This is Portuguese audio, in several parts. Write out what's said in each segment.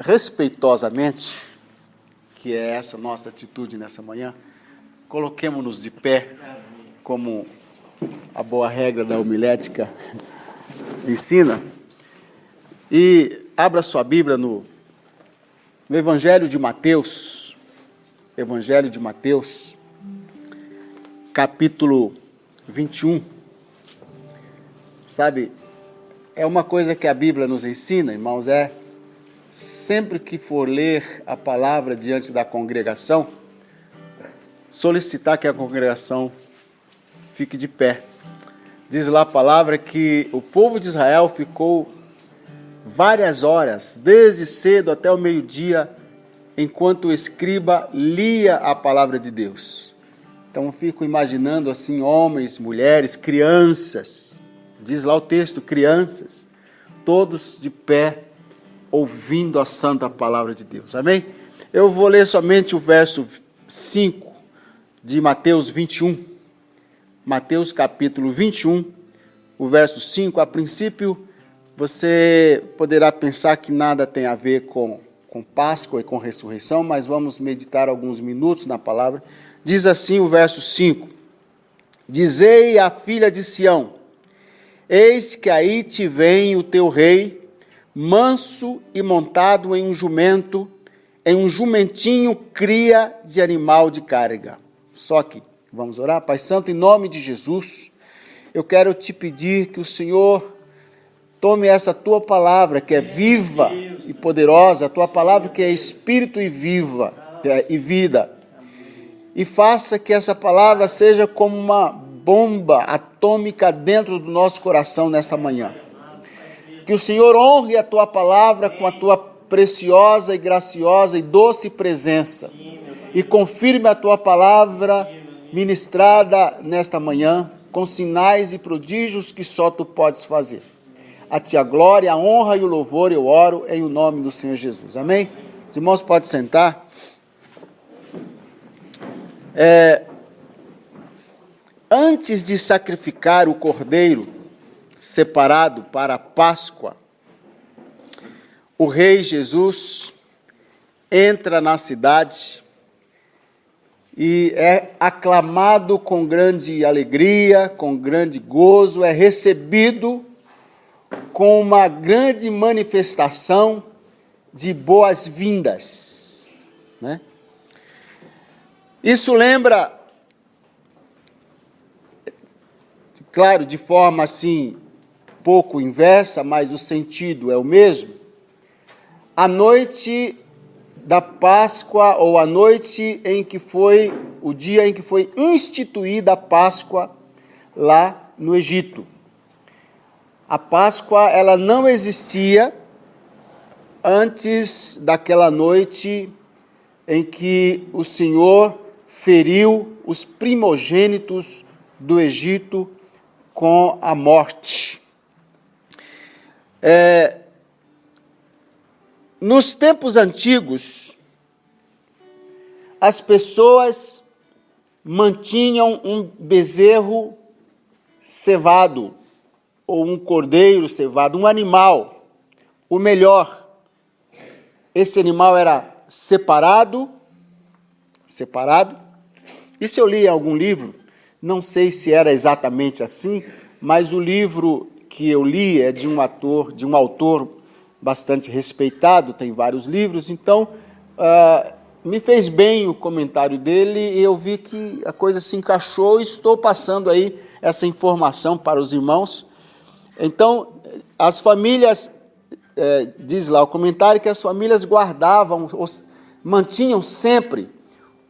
respeitosamente, que é essa nossa atitude nessa manhã, coloquemo-nos de pé, como a boa regra da homilética ensina, e abra sua Bíblia no Evangelho de Mateus, capítulo 21. Sabe, é uma coisa que a Bíblia nos ensina, irmãos, sempre que for ler a palavra diante da congregação, solicitar que a congregação fique de pé. Diz lá a palavra que o povo de Israel ficou várias horas, desde cedo até o meio-dia, enquanto o escriba lia a palavra de Deus. Então eu fico imaginando assim, homens, mulheres, crianças, diz lá o texto, crianças, todos de pé, ouvindo a santa palavra de Deus. Amém? Eu vou ler somente o verso 5 de Mateus 21. Mateus capítulo 21, o verso 5. A princípio, você poderá pensar que nada tem a ver com Páscoa e com ressurreição, mas vamos meditar alguns minutos na palavra. Diz assim o verso 5. Dizei à filha de Sião: eis que aí te vem o teu rei, manso e montado em um jumento, em um jumentinho cria de animal de carga. Só aqui, vamos orar? Pai Santo, em nome de Jesus, eu quero te pedir que o Senhor tome essa tua palavra que é viva e poderosa, a tua palavra que é espírito e vida, e faça que essa palavra seja como uma bomba atômica dentro do nosso coração nesta manhã. Que o Senhor honre a tua palavra com a tua preciosa e graciosa e doce presença, e confirme a tua palavra ministrada nesta manhã, com sinais e prodígios que só tu podes fazer. A ti a glória, a honra e o louvor eu oro em o nome do Senhor Jesus. Amém? Os irmãos podem sentar. Antes de sacrificar o cordeiro separado para a Páscoa, o rei Jesus entra na cidade e é aclamado com grande alegria, com grande gozo, é recebido com uma grande manifestação de boas-vindas, né? Isso lembra, claro, de forma assim, pouco inversa, mas o sentido é o mesmo, a noite da Páscoa, ou a noite em que foi, o dia em que foi instituída a Páscoa lá no Egito. A Páscoa, ela não existia antes daquela noite em que o Senhor feriu os primogênitos do Egito com a morte. Nos tempos antigos, as pessoas mantinham um bezerro cevado, ou um cordeiro cevado, um animal, o melhor. Esse animal era separado, isso eu li em algum livro, não sei se era exatamente assim, mas o livro que eu li é de um autor bastante respeitado, tem vários livros, então me fez bem o comentário dele, e eu vi que a coisa se encaixou, e estou passando aí essa informação para os irmãos. Então, as famílias, diz lá o comentário, que as famílias guardavam, mantinham sempre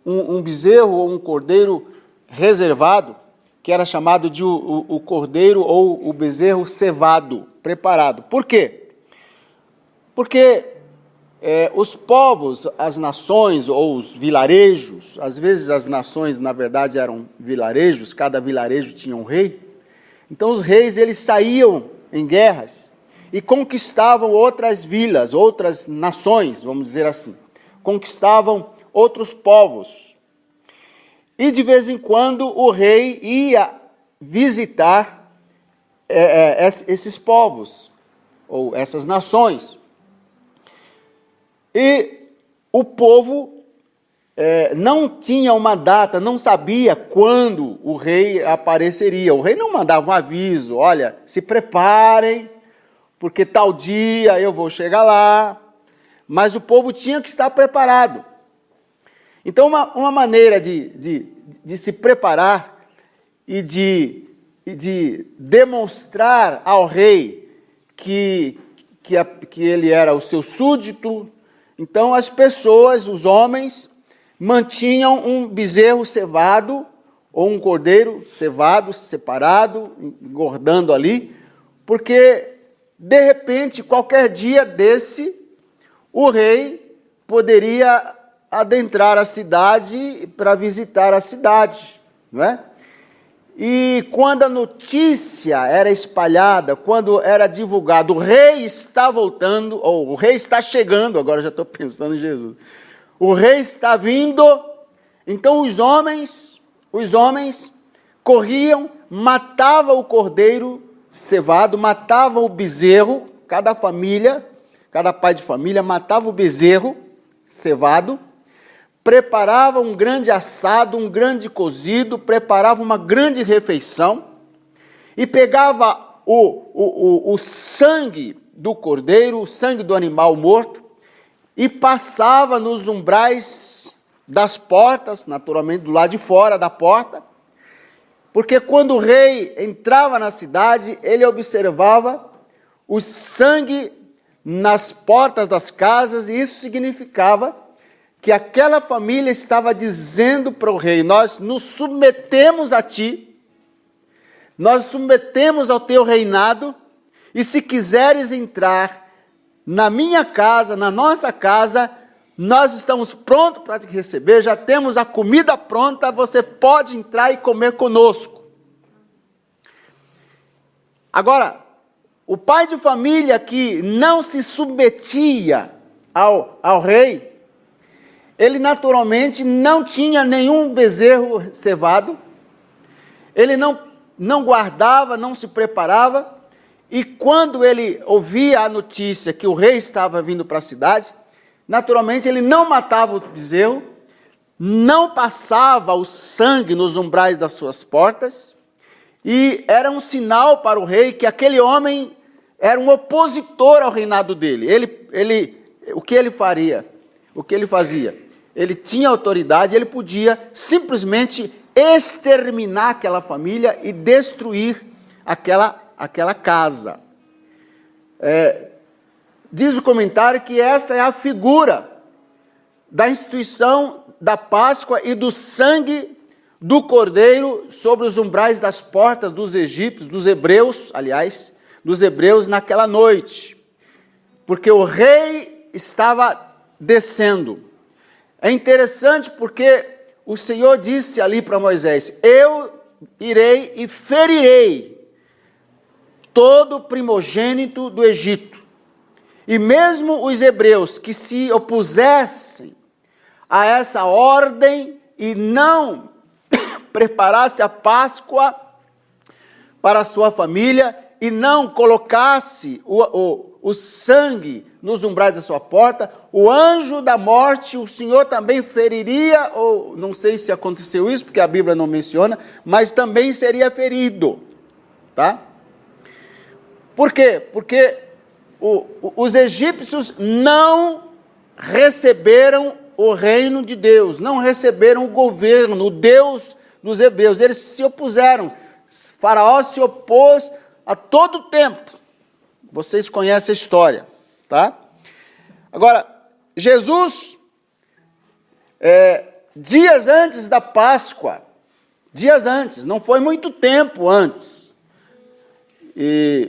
um bezerro ou um cordeiro reservado, que era chamado de o cordeiro ou o bezerro cevado, preparado. Por quê? Porque os povos, as nações ou os vilarejos, às vezes as nações na verdade eram vilarejos, cada vilarejo tinha um rei. Então os reis, eles saíam em guerras e conquistavam outras vilas, outras nações, vamos dizer assim. Conquistavam outros povos. E de vez em quando o rei ia visitar esses povos, ou essas nações. E o povo não tinha uma data, não sabia quando o rei apareceria. O rei não mandava um aviso, olha, se preparem, porque tal dia eu vou chegar lá. Mas o povo tinha que estar preparado. Então, uma maneira de se preparar e de demonstrar ao rei que ele era o seu súdito, então as pessoas, os homens, mantinham um bezerro cevado ou um cordeiro cevado, separado, engordando ali, porque, de repente, qualquer dia desse, o rei poderia adentrar a cidade para visitar a cidade, não é? E quando a notícia era espalhada, quando era divulgado, o rei está voltando, ou o rei está chegando, agora já estou pensando em Jesus, o rei está vindo, então os homens corriam, matavam o cordeiro cevado, matavam o bezerro, cada pai de família matava o bezerro cevado, preparava um grande assado, um grande cozido, preparava uma grande refeição e pegava o sangue do cordeiro, o sangue do animal morto e passava nos umbrais das portas, naturalmente do lado de fora da porta, porque quando o rei entrava na cidade, ele observava o sangue nas portas das casas, e isso significava que aquela família estava dizendo para o rei: nós nos submetemos a ti, nós nos submetemos ao teu reinado, e se quiseres entrar na minha casa, na nossa casa, nós estamos prontos para te receber, já temos a comida pronta, você pode entrar e comer conosco. Agora, o pai de família que não se submetia ao rei, ele naturalmente não tinha nenhum bezerro cevado, ele não guardava, não se preparava, e quando ele ouvia a notícia que o rei estava vindo para a cidade, naturalmente ele não matava o bezerro, não passava o sangue nos umbrais das suas portas, e era um sinal para o rei que aquele homem era um opositor ao reinado dele. O que ele faria? O que ele fazia? Ele tinha autoridade, ele podia simplesmente exterminar aquela família e destruir aquela casa. Diz o comentário que essa é a figura da instituição da Páscoa e do sangue do cordeiro sobre os umbrais das portas dos egípcios, dos hebreus, aliás, dos hebreus naquela noite, porque o rei estava descendo. É interessante porque o Senhor disse ali para Moisés: eu irei e ferirei todo primogênito do Egito. E mesmo os hebreus que se opusessem a essa ordem e não preparasse a Páscoa para a sua família e não colocasse o sangue nos umbrais da sua porta, o anjo da morte, o Senhor também feriria, ou não sei se aconteceu isso, porque a Bíblia não menciona, mas também seria ferido, tá? Por quê? Porque os egípcios não receberam o reino de Deus, não receberam o governo, o Deus dos hebreus, eles se opuseram. Faraó se opôs a todo tempo. Vocês conhecem a história, tá? Agora, Jesus, dias antes da Páscoa, dias antes, não foi muito tempo antes,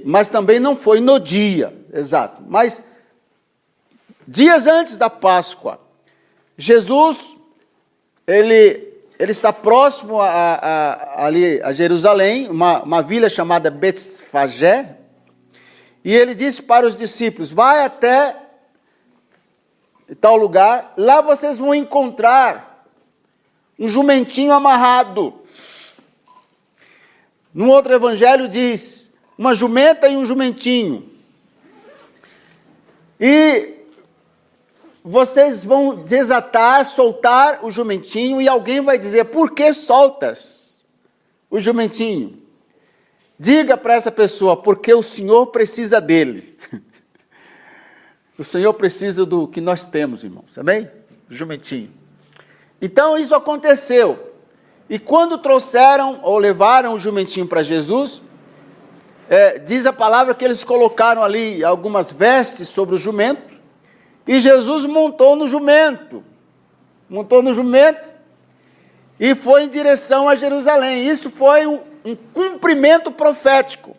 mas também não foi no dia, exato, mas dias antes da Páscoa, Jesus, ele está próximo ali a Jerusalém, uma vila chamada Betfagé, e ele disse para os discípulos: vai até tal lugar, lá vocês vão encontrar um jumentinho amarrado. No outro evangelho diz, uma jumenta e um jumentinho. E vocês vão desatar, soltar o jumentinho, e alguém vai dizer: por que soltas o jumentinho? Diga para essa pessoa: porque o Senhor precisa dele. O Senhor precisa do que nós temos, irmãos, amém? O jumentinho. Então isso aconteceu. E quando trouxeram ou levaram o jumentinho para Jesus, diz a palavra que eles colocaram ali algumas vestes sobre o jumento, e Jesus montou no jumento, e foi em direção a Jerusalém. Isso foi um cumprimento profético.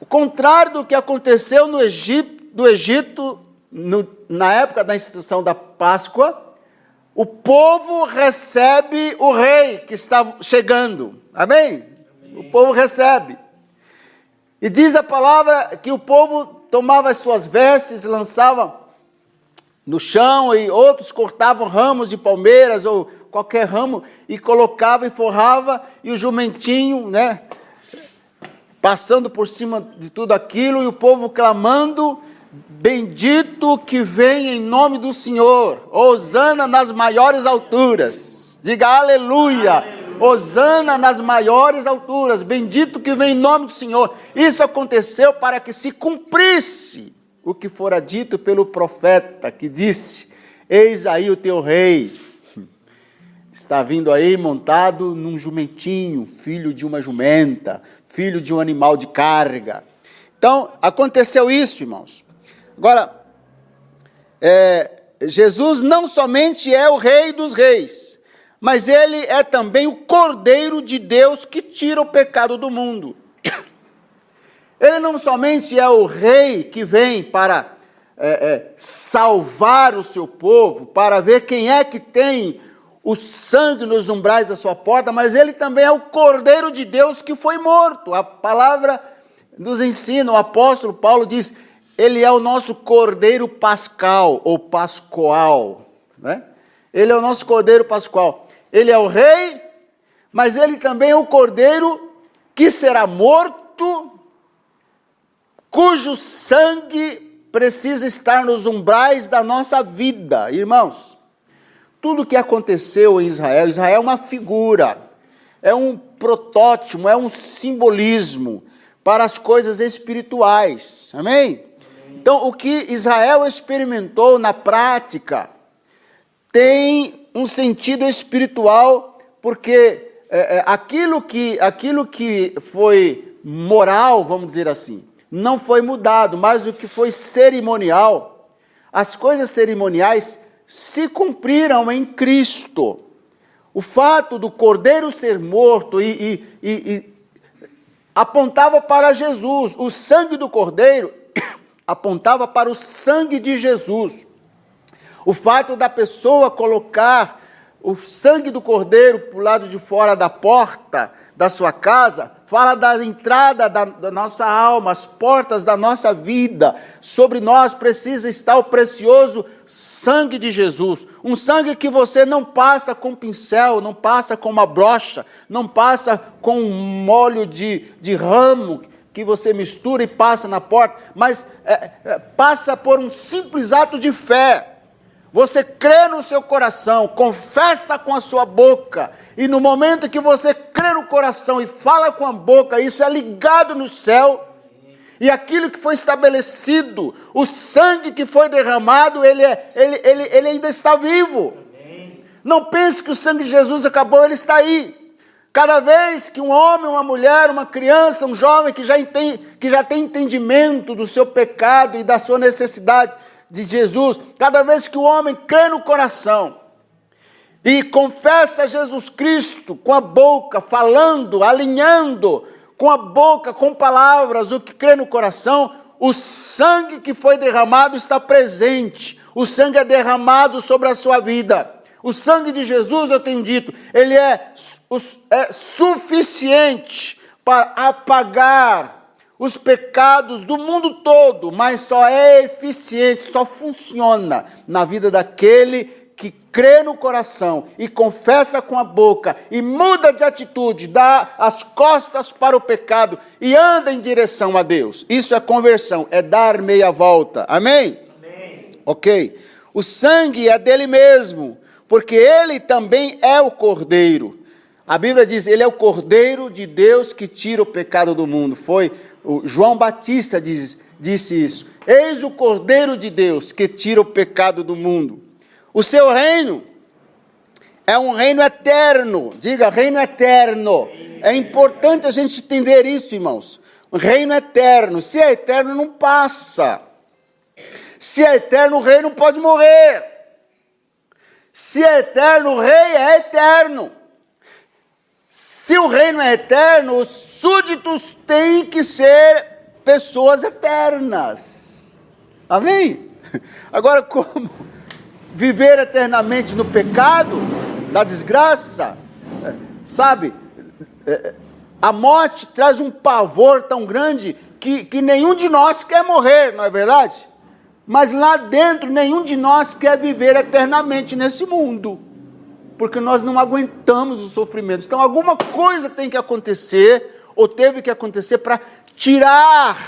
O contrário do que aconteceu no Egito, na época da instituição da Páscoa, o povo recebe o rei que está chegando, amém? O povo recebe. E diz a palavra que o povo tomava as suas vestes, lançava no chão, e outros cortavam ramos de palmeiras ou qualquer ramo e colocava e forrava, e o jumentinho, passando por cima de tudo aquilo, e o povo clamando: bendito que vem em nome do Senhor, hosana nas maiores alturas. Diga aleluia. Hosana nas maiores alturas, bendito que vem em nome do Senhor. Isso aconteceu para que se cumprisse o que fora dito pelo profeta, que disse: eis aí o teu rei, está vindo aí montado num jumentinho, filho de uma jumenta, filho de um animal de carga. Então, aconteceu isso, irmãos. Agora, Jesus não somente é o Rei dos Reis, mas ele é também o Cordeiro de Deus que tira o pecado do mundo. Ele não somente é o Rei que vem para salvar o seu povo, para ver quem é que tem o sangue nos umbrais da sua porta, mas ele também é o Cordeiro de Deus que foi morto. A palavra nos ensina, o apóstolo Paulo diz: ele é o nosso Cordeiro Pascal, ou Pascoal, Ele é o nosso Cordeiro Pascoal. Ele é o Rei, mas ele também é o Cordeiro que será morto, cujo sangue precisa estar nos umbrais da nossa vida. Irmãos, tudo o que aconteceu em Israel é uma figura, é um protótipo, é um simbolismo para as coisas espirituais, amém? Então, o que Israel experimentou na prática tem um sentido espiritual, porque aquilo que foi moral, vamos dizer assim, não foi mudado, mas o que foi cerimonial, as coisas cerimoniais se cumpriram em Cristo. O fato do cordeiro ser morto apontava para Jesus, o sangue do cordeiro apontava para o sangue de Jesus. O fato da pessoa colocar o sangue do cordeiro para o lado de fora da porta da sua casa, fala da entrada da nossa alma, as portas da nossa vida. Sobre nós precisa estar o precioso sangue de Jesus. Um sangue que você não passa com pincel, não passa com uma brocha, não passa com um molho de ramo que você mistura e passa na porta, mas passa por um simples ato de fé. Você crê no seu coração, confessa com a sua boca, e no momento que você crê no coração e fala com a boca, isso é ligado no céu, e aquilo que foi estabelecido, o sangue que foi derramado, ele ainda está vivo. Não pense que o sangue de Jesus acabou, ele está aí. Cada vez que um homem, uma mulher, uma criança, um jovem que já tem entendimento do seu pecado e da sua necessidade de Jesus, cada vez que o homem crê no coração e confessa Jesus Cristo com a boca, falando, alinhando com a boca, com palavras, o que crê no coração, o sangue que foi derramado está presente, o sangue é derramado sobre a sua vida. O sangue de Jesus, eu tenho dito, ele é suficiente para apagar os pecados do mundo todo, mas só é eficiente, só funciona na vida daquele que crê no coração e confessa com a boca e muda de atitude, dá as costas para o pecado e anda em direção a Deus. Isso é conversão, é dar meia volta. Amém? Ok? O sangue é dele mesmo, porque ele também é o Cordeiro. A Bíblia diz, ele é o Cordeiro de Deus que tira o pecado do mundo. Foi o João Batista disse isso. Eis o Cordeiro de Deus que tira o pecado do mundo. O seu reino é um reino eterno. Diga, reino eterno. É importante a gente entender isso, irmãos. O reino eterno. Se é eterno, não passa. Se é eterno, o rei não pode morrer. Se é eterno, o rei é eterno. Se o reino é eterno, os súditos têm que ser pessoas eternas. Amém? Agora, como viver eternamente no pecado, na desgraça, sabe? A morte traz um pavor tão grande que nenhum de nós quer morrer, não é verdade? Mas lá dentro, nenhum de nós quer viver eternamente nesse mundo, porque nós não aguentamos os sofrimentos. Então, alguma coisa tem que acontecer, ou teve que acontecer, para tirar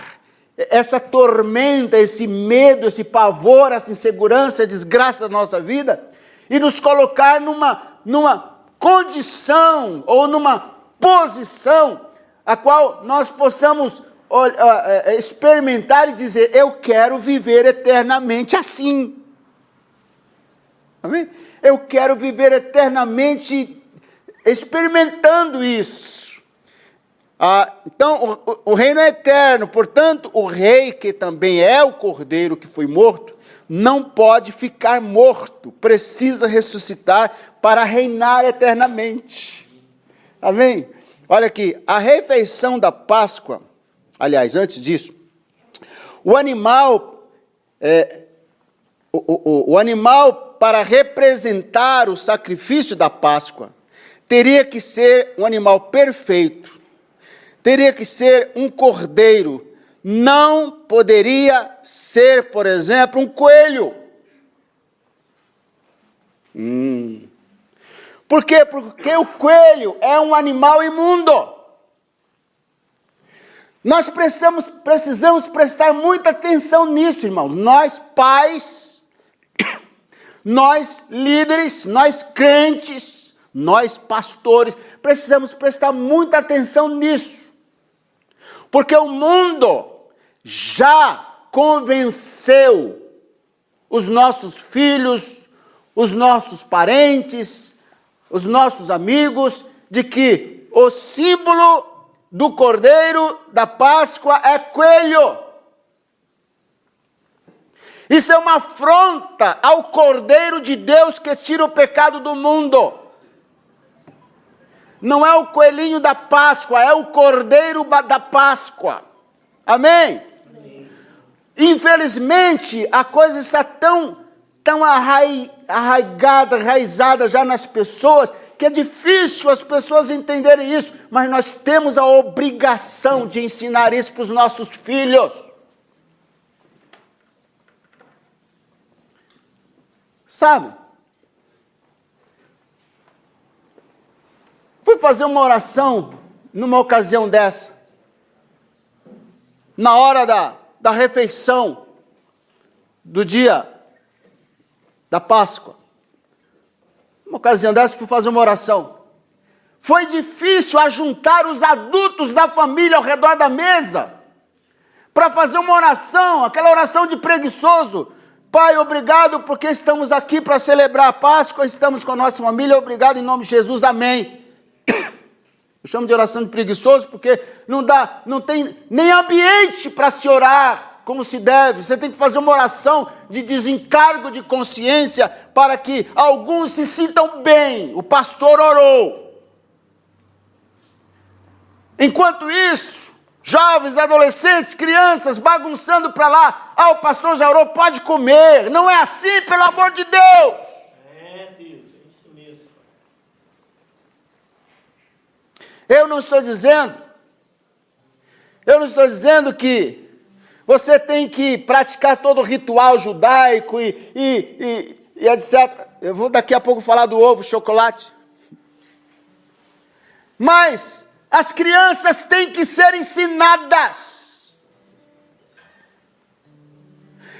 essa tormenta, esse medo, esse pavor, essa insegurança, essa desgraça da nossa vida, e nos colocar numa condição, ou numa posição, a qual nós possamos experimentar e dizer, eu quero viver eternamente assim. Amém? Eu quero viver eternamente experimentando isso. Então, o reino é eterno, portanto, o rei, que também é o cordeiro que foi morto, não pode ficar morto, precisa ressuscitar para reinar eternamente. Amém? Olha aqui, a refeição da Páscoa, aliás, antes disso, o animal para representar o sacrifício da Páscoa, teria que ser um animal perfeito, teria que ser um cordeiro, não poderia ser, por exemplo, um coelho. Por quê? Porque o coelho é um animal imundo. Nós precisamos prestar muita atenção nisso, irmãos. Nós pais, nós líderes, nós crentes, nós pastores, precisamos prestar muita atenção nisso. Porque o mundo já convenceu os nossos filhos, os nossos parentes, os nossos amigos, de que o símbolo do Cordeiro da Páscoa é coelho. Isso é uma afronta ao Cordeiro de Deus que tira o pecado do mundo. Não é o coelhinho da Páscoa, é o Cordeiro da Páscoa. Amém? Amém. Infelizmente, a coisa está tão arraigada, enraizada já nas pessoas, que é difícil as pessoas entenderem isso, mas nós temos a obrigação de ensinar isso para os nossos filhos. Sabe? Fui fazer uma oração numa ocasião dessa, na hora da refeição do dia da Páscoa. Uma ocasião dessa, fui fazer uma oração. Foi difícil ajuntar os adultos da família ao redor da mesa para fazer uma oração, aquela oração de preguiçoso. Pai, obrigado porque estamos aqui para celebrar a Páscoa, estamos com a nossa família, obrigado em nome de Jesus, amém. Eu chamo de oração de preguiçoso porque não tem nem ambiente para se orar como se deve. Você tem que fazer uma oração de desencargo de consciência para que alguns se sintam bem. O pastor orou. Enquanto isso, jovens, adolescentes, crianças bagunçando para lá. O pastor já orou, pode comer. Não é assim, pelo amor de Deus. É isso mesmo. Eu não estou dizendo que você tem que praticar todo o ritual judaico e etc. Eu vou daqui a pouco falar do ovo, chocolate. Mas as crianças têm que ser ensinadas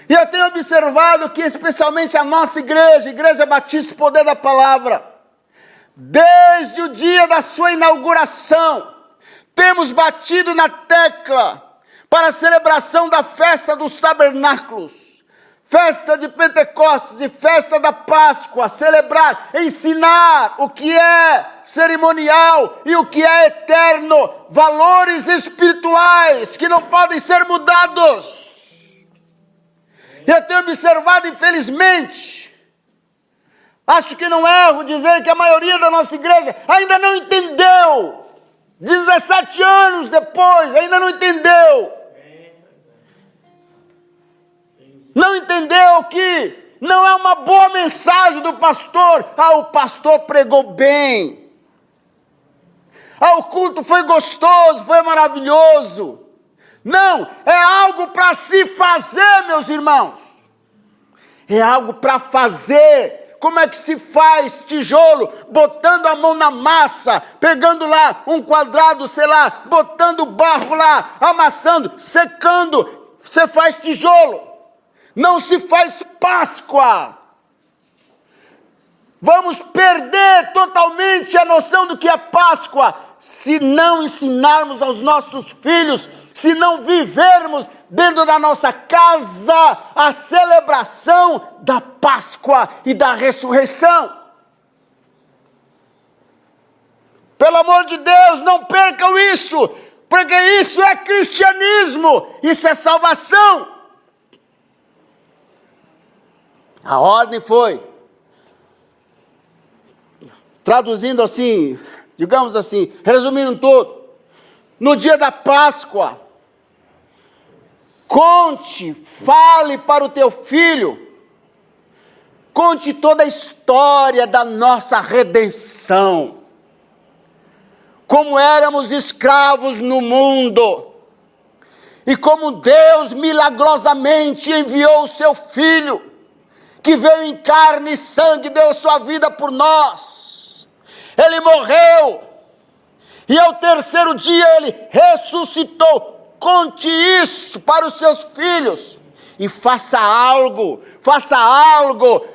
E eu tenho observado que especialmente a nossa igreja, Igreja Batista Poder da Palavra, desde o dia da sua inauguração, temos batido na tecla para a celebração da festa dos tabernáculos, festa de Pentecostes e festa da Páscoa, celebrar, ensinar o que é cerimonial e o que é eterno, valores espirituais que não podem ser mudados. Eu tenho observado, infelizmente, acho que não erro dizer que a maioria da nossa igreja ainda não entendeu, 17 anos depois, ainda não entendeu. Não entendeu que não é uma boa mensagem do pastor. O pastor pregou bem. O culto foi gostoso, foi maravilhoso. Não, é algo para se fazer, meus irmãos. É algo para fazer. Como é que se faz tijolo? Botando a mão na massa, pegando lá um quadrado, sei lá, botando barro lá, amassando, secando. Você faz tijolo. Não se faz Páscoa. Vamos perder totalmente a noção do que é Páscoa se não ensinarmos aos nossos filhos, se não vivermos dentro da nossa casa a celebração da Páscoa e da ressurreição. Pelo amor de Deus, não percam isso, porque isso é cristianismo, isso é salvação. A ordem foi, traduzindo assim, digamos assim, resumindo tudo, no dia da Páscoa, conte, fale para o teu filho, conte toda a história da nossa redenção, como éramos escravos no mundo, e como Deus milagrosamente enviou o seu Filho, que veio em carne e sangue, deu sua vida por nós. Ele morreu, e ao terceiro dia ele ressuscitou. Conte isso para os seus filhos, e faça algo,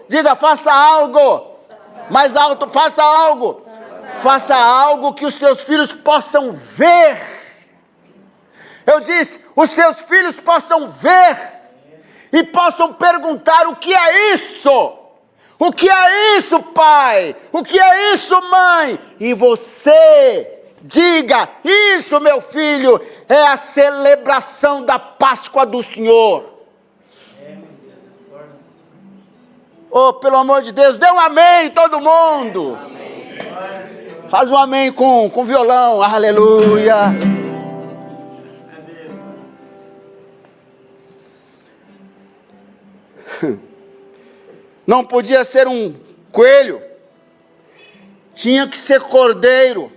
diga faça algo, mais alto, faça algo que os teus filhos possam ver. Eu disse, os teus filhos possam ver, e possam perguntar: o que é isso? O que é isso, pai? O que é isso, mãe? E você diga: isso, meu filho, é a celebração da Páscoa do Senhor. Oh, pelo amor de Deus, dê um amém, todo mundo. Amém. Faz um amém com violão, aleluia. Não podia ser um coelho, tinha que ser cordeiro,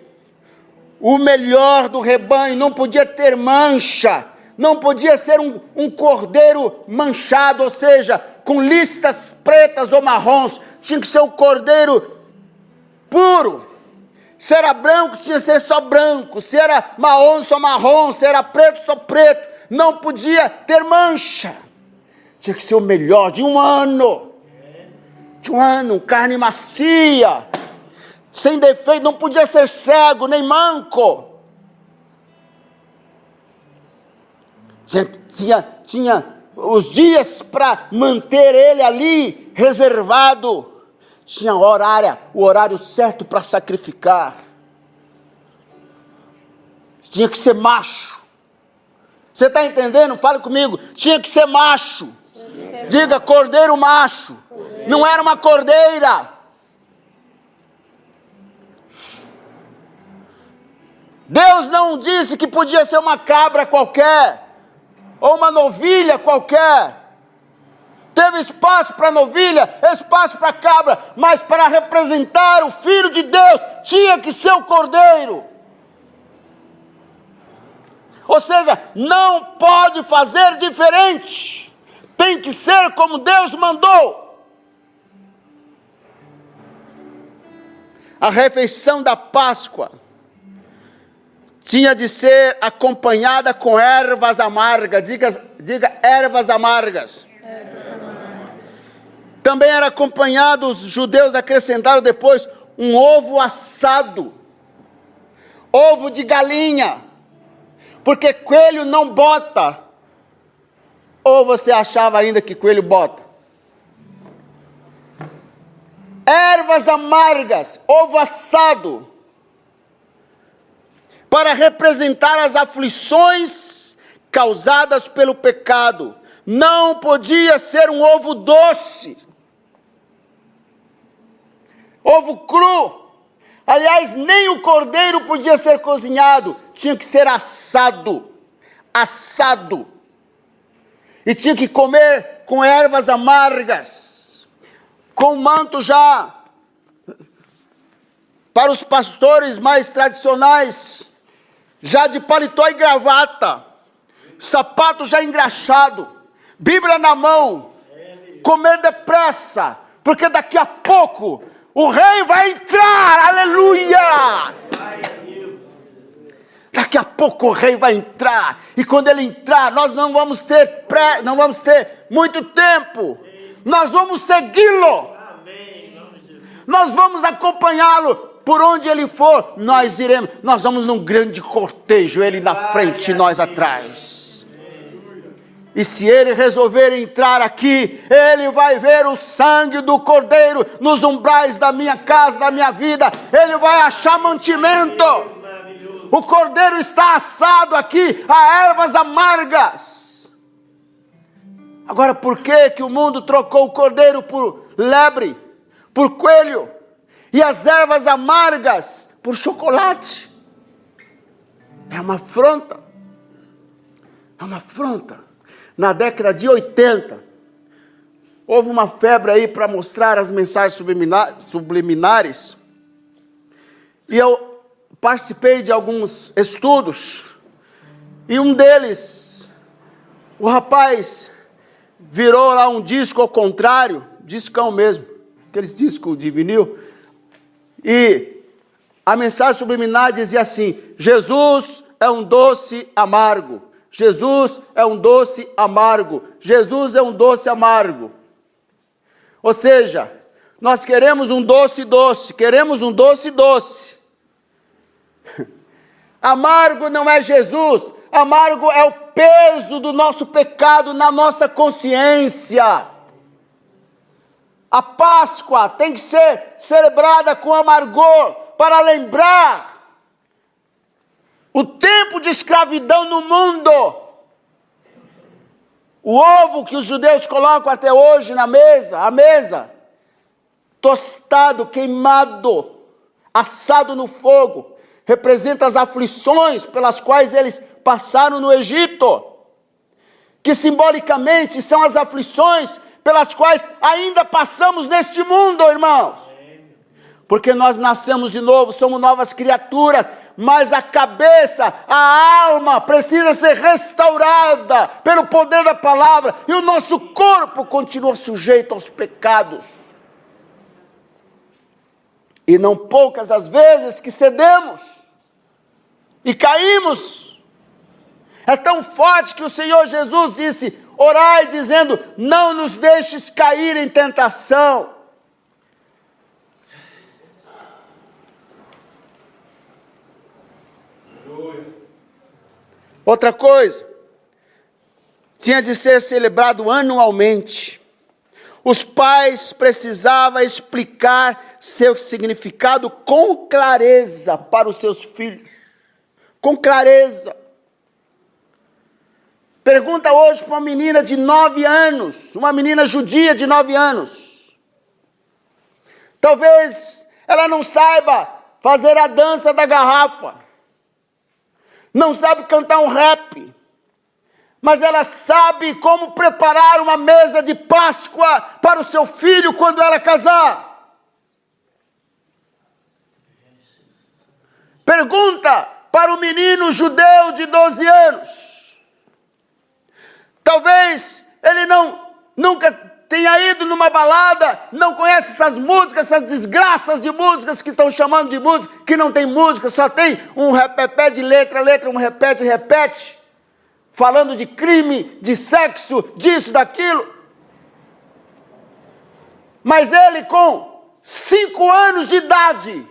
o melhor do rebanho, não podia ter mancha, não podia ser um cordeiro manchado, ou seja, com listas pretas ou marrons, tinha que ser um cordeiro puro. Se era branco, tinha que ser só branco, se era marrom, só marrom, se era preto, só preto, não podia ter mancha. Tinha que ser o melhor, de um ano, carne macia, sem defeito, não podia ser cego, nem manco. Tinha os dias para manter ele ali reservado, tinha o horário certo para sacrificar. Tinha que ser macho. Você está entendendo? Fale comigo. Tinha que ser macho. Diga cordeiro macho. Não era uma cordeira. Deus não disse que podia ser uma cabra qualquer, ou uma novilha qualquer. Teve espaço para novilha, espaço para cabra, mas para representar o Filho de Deus, tinha que ser o cordeiro. Ou seja, não pode fazer diferente. Tem que ser como Deus mandou. A refeição da Páscoa tinha de ser acompanhada com ervas amargas. Diga ervas amargas. também era acompanhado, os judeus acrescentaram depois, um ovo assado, ovo de galinha, porque coelho não bota. Ou você achava ainda que coelho bota? Ervas amargas, ovo assado, para representar as aflições causadas pelo pecado. Não podia ser um ovo doce, ovo cru. Aliás, nem o cordeiro podia ser cozinhado, tinha que ser assado, e tinha que comer com ervas amargas, com manto já, para os pastores mais tradicionais, já de paletó e gravata, sapato já engraxado, Bíblia na mão, comer depressa, porque daqui a pouco o rei vai entrar, aleluia! Daqui a pouco o rei vai entrar, e quando ele entrar, nós não vamos ter muito tempo, nós vamos segui-lo, nós vamos acompanhá-lo, por onde ele for, nós iremos, nós vamos num grande cortejo, ele na frente e nós atrás. E se ele resolver entrar aqui, ele vai ver o sangue do cordeiro nos umbrais da minha casa, da minha vida, ele vai achar mantimento. O cordeiro está assado aqui a ervas amargas. Agora, por que o mundo trocou o cordeiro por lebre, por coelho, e as ervas amargas por chocolate? É uma afronta. É uma afronta. Na década de 80, houve uma febre aí para mostrar as mensagens subliminares. E eu participei de alguns estudos. E um deles, o rapaz virou lá um disco ao contrário, discão mesmo, aqueles discos de vinil. E a mensagem subliminar dizia assim: Jesus é um doce amargo. Jesus é um doce amargo. Jesus é um doce amargo. Ou seja, nós queremos um doce doce, queremos um doce doce. Amargo não é Jesus, amargo é o peso do nosso pecado na nossa consciência. A Páscoa tem que ser celebrada com amargor, para lembrar o tempo de escravidão no mundo. O ovo que os judeus colocam até hoje na mesa, a mesa, tostado, queimado, assado no fogo, representa as aflições pelas quais eles passaram no Egito, que simbolicamente são as aflições pelas quais ainda passamos neste mundo, irmãos. Porque nós nascemos de novo, somos novas criaturas, mas a cabeça, a alma precisa ser restaurada pelo poder da palavra, e o nosso corpo continua sujeito aos pecados. E não poucas as vezes que cedemos e caímos. É tão forte que o Senhor Jesus disse: orai dizendo, não nos deixes cair em tentação. Outra coisa, tinha de ser celebrado anualmente. Os pais precisavam explicar seu significado com clareza para os seus filhos. Com clareza. Pergunta hoje para uma menina de 9 anos, uma menina judia de 9 anos. Talvez ela não saiba fazer a dança da garrafa. Não sabe cantar um rap, mas ela sabe como preparar uma mesa de Páscoa para o seu filho quando ela casar. Pergunta para o menino judeu de 12 anos. Talvez ele nunca tenha ido numa balada, não conhece essas músicas, essas desgraças de músicas que estão chamando de música, que não tem música, só tem um repepé de letra, um repete, falando de crime, de sexo, disso, daquilo. Mas ele com 5 anos de idade,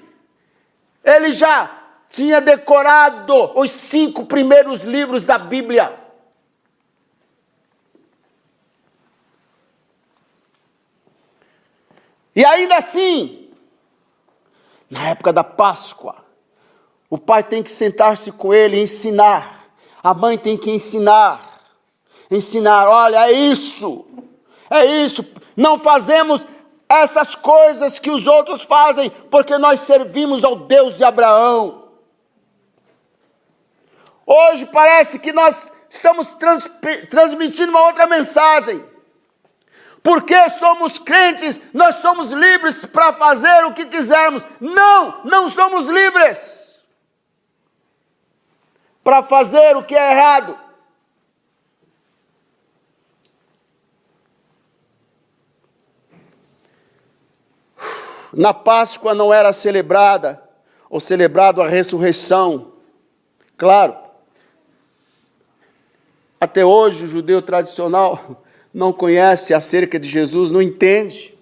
ele já tinha decorado os 5 primeiros livros da Bíblia. E ainda assim, na época da Páscoa, o pai tem que sentar-se com ele e ensinar. A mãe tem que ensinar. Olha, é isso. Não fazemos essas coisas que os outros fazem, porque nós servimos ao Deus de Abraão. Hoje parece que nós estamos transmitindo uma outra mensagem. Porque somos crentes, nós somos livres para fazer o que quisermos. Não somos livres para fazer o que é errado. Na Páscoa não era celebrado a ressurreição. Claro, até hoje o judeu tradicional não conhece acerca de Jesus, não entende.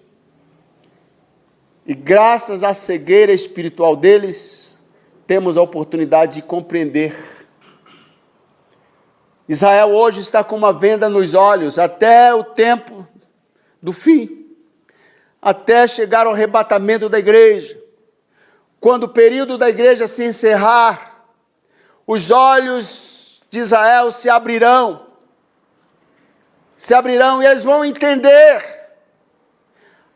E graças à cegueira espiritual deles, temos a oportunidade de compreender. Israel hoje está com uma venda nos olhos, até o tempo do fim, até chegar ao arrebatamento da igreja. Quando o período da igreja se encerrar, os olhos de Israel se abrirão e eles vão entender.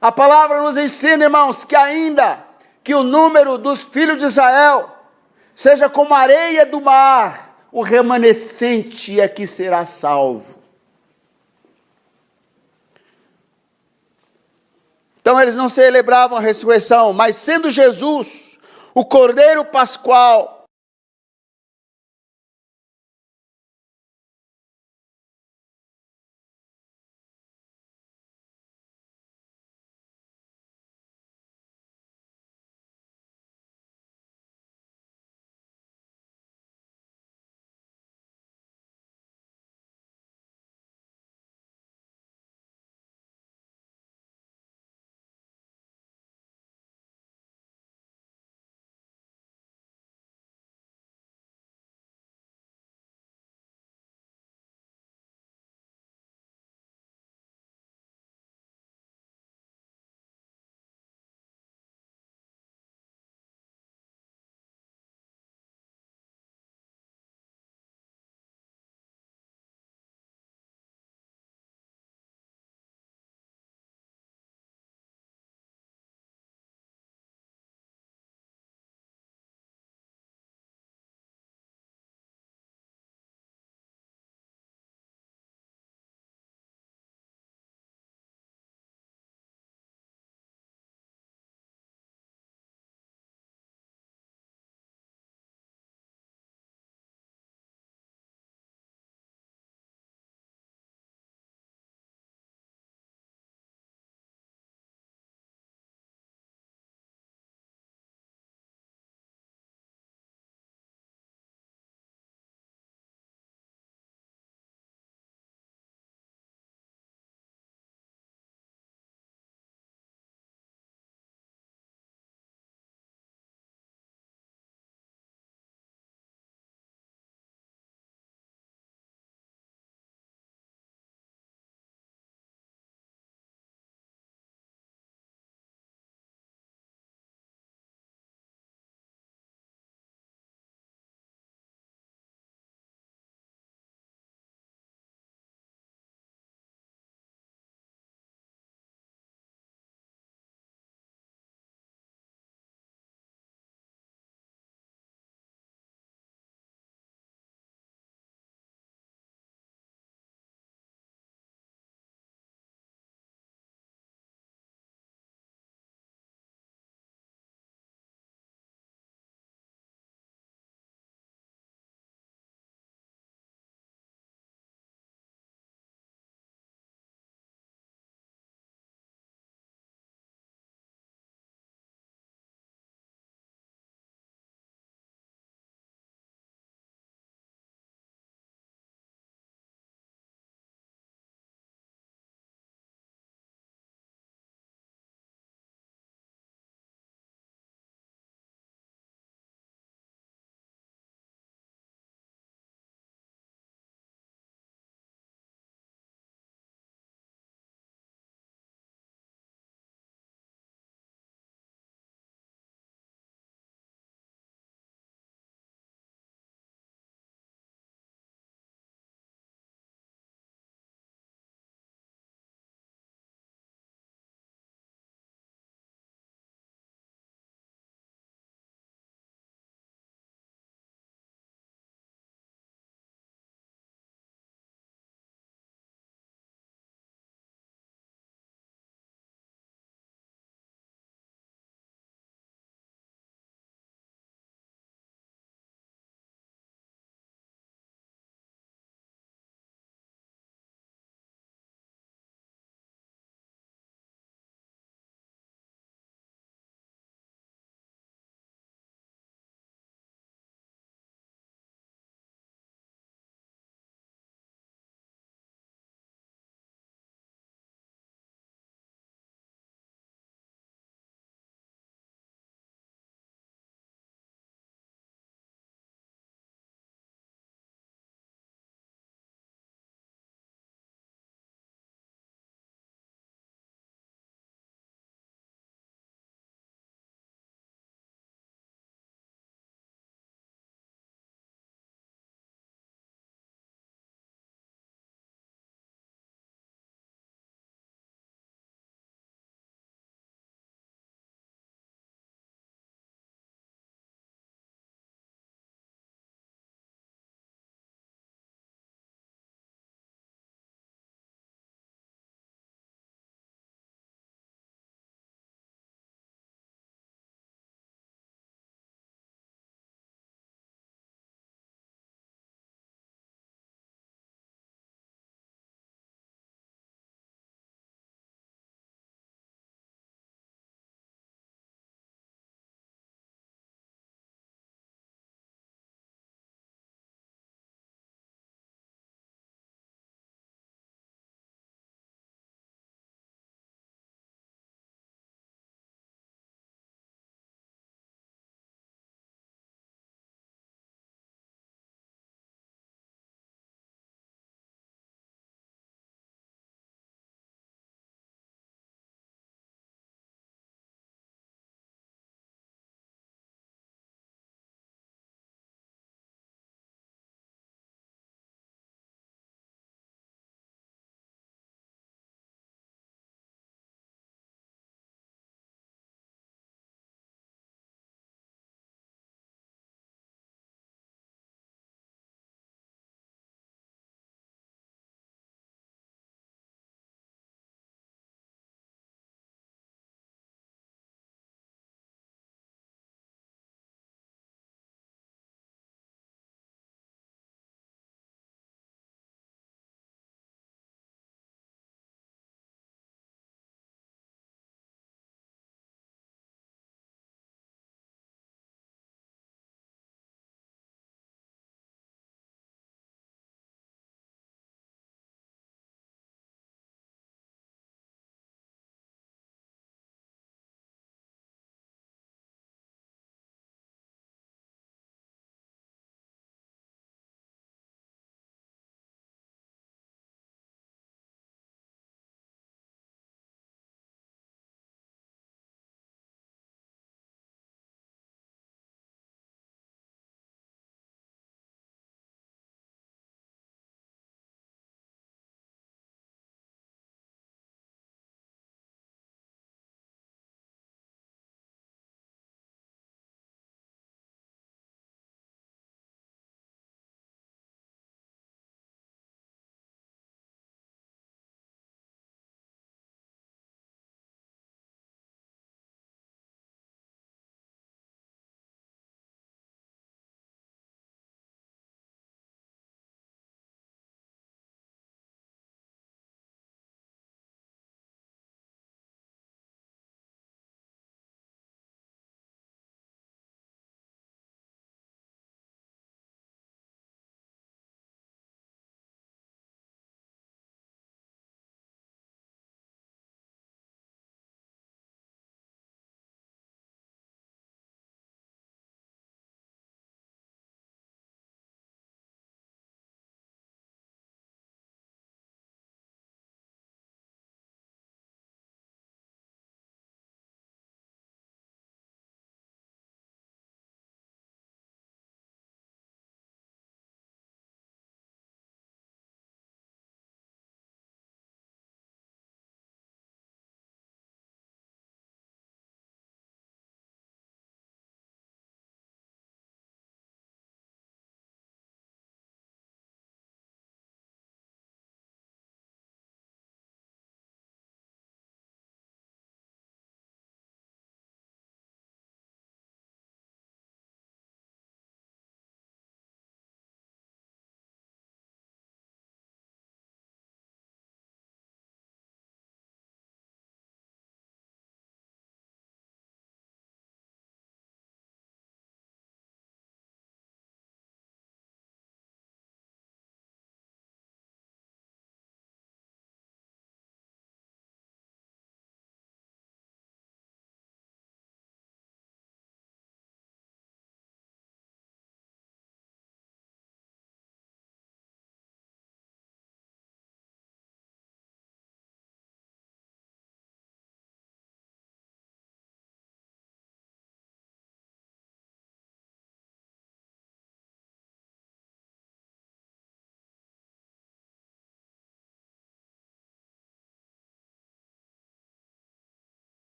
A palavra nos ensina, irmãos, que ainda que o número dos filhos de Israel seja como a areia do mar, o remanescente é que será salvo. Então eles não celebravam a ressurreição, mas sendo Jesus o Cordeiro Pascual,